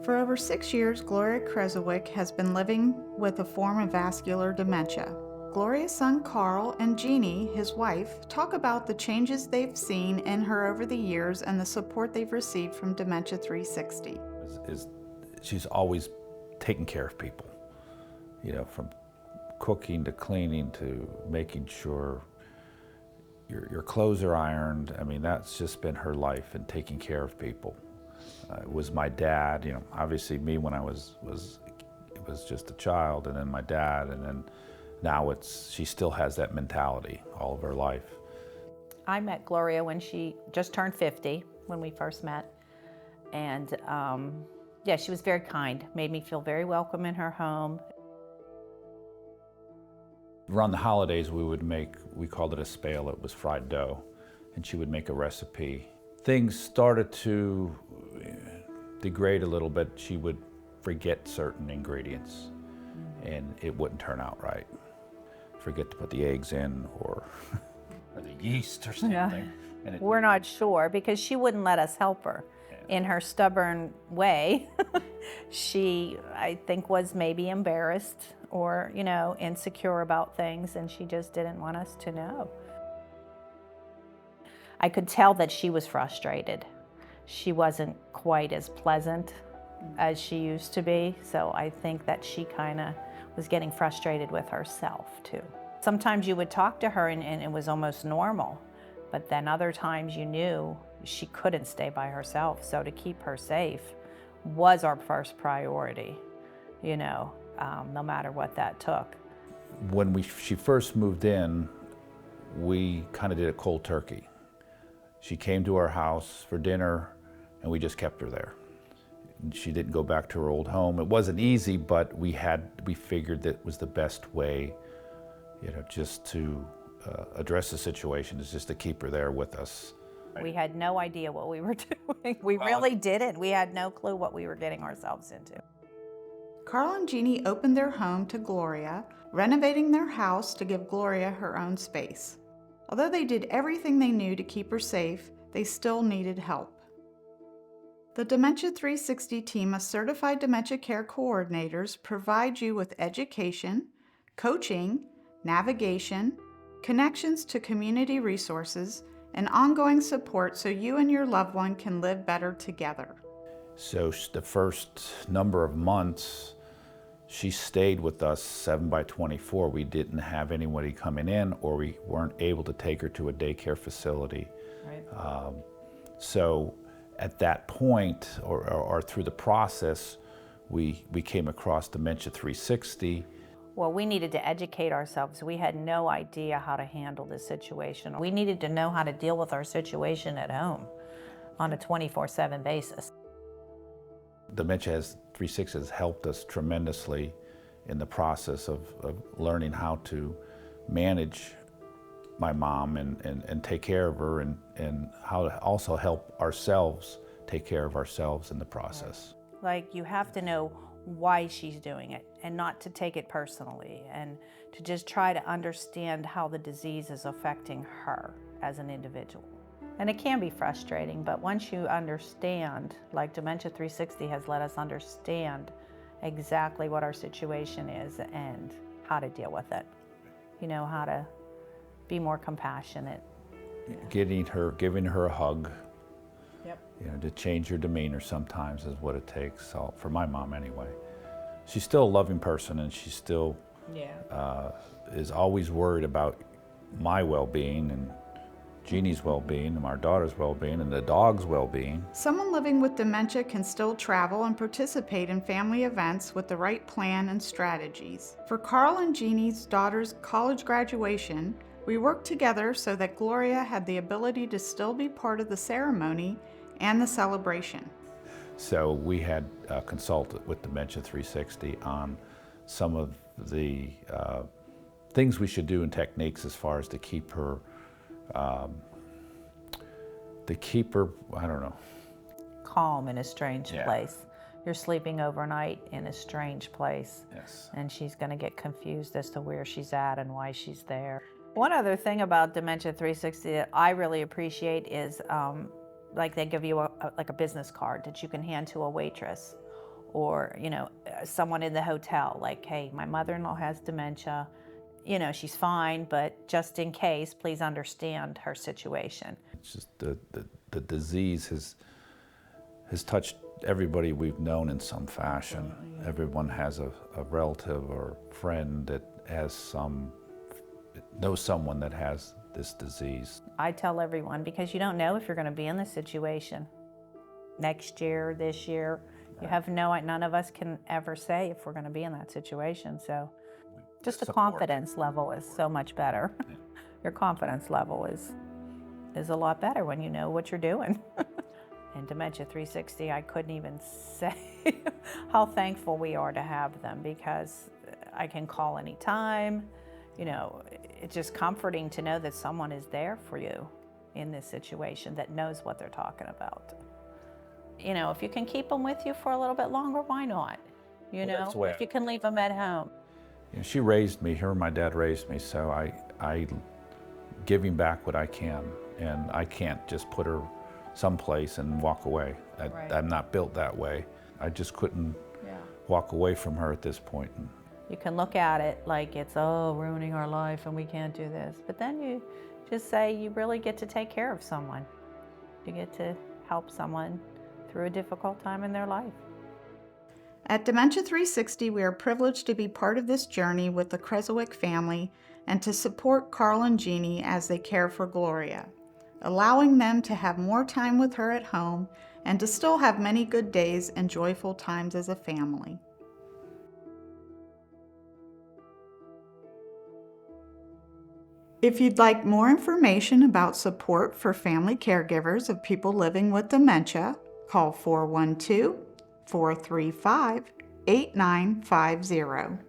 For over 6 years, Gloria Kresowick has been living with a form of vascular dementia. Gloria's son Carl and Jeannie, his wife, talk about the changes they've seen in her over the years and the support they've received from Dementia360. She's always taking care of people, from cooking to cleaning to making sure your clothes are ironed. I mean, that's just been her life, and taking care of people. It was my dad, obviously me when I was just a child, and then my dad, and then now she still has that mentality all of her life. I met Gloria when she just turned 50, when we first met. And yeah, she was very kind, made me feel very welcome in her home. Around the holidays, we called it a spale, it was fried dough, and she would make a recipe. Things started to degrade a little bit. She would forget certain ingredients, and it wouldn't turn out right. Forget to put the eggs in, or the yeast or something. Yeah. We're not sure, because she wouldn't let us help her. In her stubborn way, she, I think, was maybe embarrassed or, insecure about things, and she just didn't want us to know. I could tell that she was frustrated. She wasn't quite as pleasant as she used to be, so I think that she kind of was getting frustrated with herself too. Sometimes you would talk to her and it was almost normal, but then other times you knew she couldn't stay by herself, so to keep her safe was our first priority, no matter what that took. When she first moved in, we kind of did a cold turkey. She came to our house for dinner, and we just kept her there. She didn't go back to her old home. It wasn't easy, but we figured that was the best way, just to address the situation, is just to keep her there with us. We had no idea what we were doing. We really didn't. We had no clue what we were getting ourselves into. Carl and Jeannie opened their home to Gloria, renovating their house to give Gloria her own space. Although they did everything they knew to keep her safe, they still needed help. The Dementia360 team of certified dementia care coordinators provide you with education, coaching, navigation, connections to community resources, and ongoing support so you and your loved one can live better together. So the first number of months, she stayed with us 7/24. We didn't have anybody coming in, or we weren't able to take her to a daycare facility. Right. So at that point, or through the process, we came across Dementia360. Well, we needed to educate ourselves. We had no idea how to handle this situation. We needed to know how to deal with our situation at home on a 24/7 basis. Dementia360 has helped us tremendously in the process of learning how to manage my mom and take care of her, and how to also help ourselves take care of ourselves in the process. Like, you have to know why she's doing it, and not to take it personally, and to just try to understand how the disease is affecting her as an individual. And it can be frustrating, but once you understand, like Dementia360 has let us understand exactly what our situation is and how to deal with it. How to be more compassionate. Giving her a hug. Yep. To change her demeanor sometimes is what it takes, for my mom anyway. She's still a loving person, and she still is always worried about my well-being, and Jeannie's well-being, and our daughter's well-being, and the dog's well-being. Someone living with dementia can still travel and participate in family events with the right plan and strategies. For Carl and Jeannie's daughter's college graduation, we worked together so that Gloria had the ability to still be part of the ceremony and the celebration. So we had consulted with Dementia360 on some of the things we should do and techniques as far as to keep her, I don't know. Calm in a strange place. You're sleeping overnight in a strange place. Yes. And she's going to get confused as to where she's at and why she's there. One other thing about Dementia360 that I really appreciate is like they give you a business card that you can hand to a waitress, or, someone in the hotel, like, hey, my mother-in-law has dementia, she's fine, but just in case, please understand her situation. It's just the disease has touched everybody we've known in some fashion. Everyone has a relative or friend that knows someone that has this disease. I tell everyone, because you don't know if you're going to be in this situation next year, this year. You have none of us can ever say if we're going to be in that situation. So just the confidence level is so much better. Your confidence level is a lot better when you know what you're doing. And Dementia360, I couldn't even say how thankful we are to have them, because I can call anytime. It's just comforting to know that someone is there for you in this situation that knows what they're talking about. If you can keep them with you for a little bit longer, why not? If you can leave them at home. She raised me, her and my dad raised me, so I giving back what I can, and I can't just put her someplace and walk away. I'm not built that way. I just couldn't walk away from her at this point. You can look at it like it's, ruining our life and we can't do this. But then you just say you really get to take care of someone. You get to help someone through a difficult time in their life. At Dementia360, we are privileged to be part of this journey with the Kresowick family and to support Carl and Jeannie as they care for Gloria, allowing them to have more time with her at home and to still have many good days and joyful times as a family. If you'd like more information about support for family caregivers of people living with dementia, call 412-435-8950.